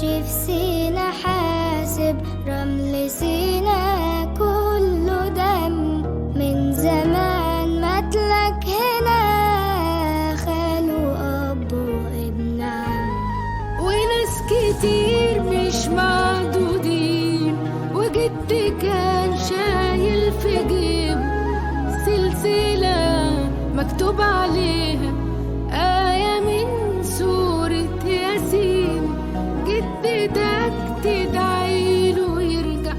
ماشي في سينا حاسب رمل سينا كله دم، من زمان متلك هنا خاله أب وابن عم، وناس كتير مش معدودين، وجدي كان شايل في جيب سلسلة مكتوب عليها آية من سورة ياسين. جدتك تدعيله يرجع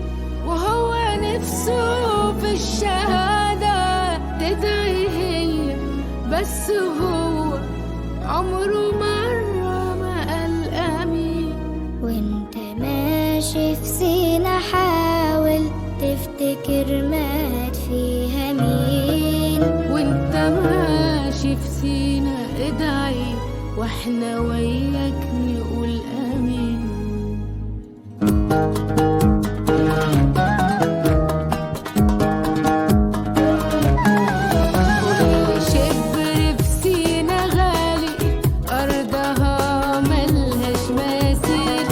وهو نفسه في الشهادة تدعي هي، بس هو عمره مرة ما قال آمين. وانت ماشي في سينا حاول تفتكر مات فيها مين، وانت ماشي في سينا ادعي واحنا وياك نقول آمين. كل شبر في سينا غالي، أرضها ملهاش مثيل،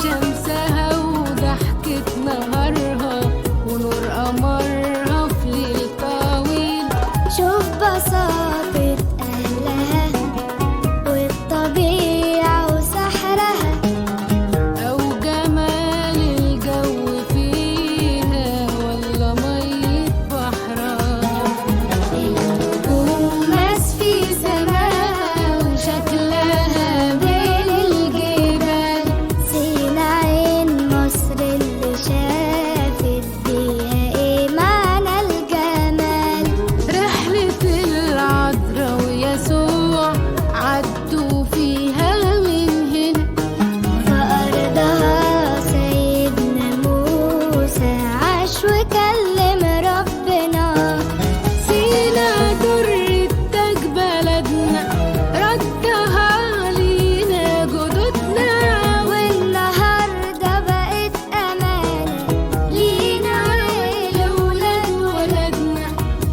شمسها وضحكة نهارها ونور قمرها في ليل طويل. شوف بساطة أهلها والطبيعة وسحرها، أو جمال الجو فيها ولا مية بحرها. النجوم ماس في سماها وشكلها بين الجبال، سينا عين مصر اللي شافت بيها ايه معنى الجمال. رحلة العذراء ويسوع عدوا فيها من هنا، فأرضها سيدنا موسى عاش وكلم ربنا. سينا درة تاج بلدنا، ردها لينا جدودنا، والنهاردة بقت أمانة لينا لولاد ولادنا،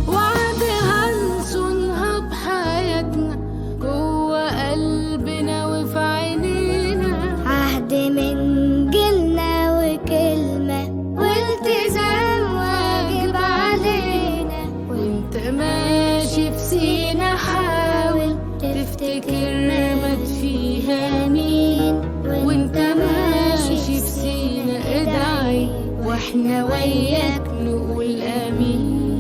وعدها نصونها بحياتنا جوه قلبنا وفي عينينا. عهد من جيلنا وكلمة والتزام واجب علينا. وانت ماشي في سينا حاول تفتكر مات فيها مين، وانت ماشي في سينا ادعي واحنا وياك نقول آمين.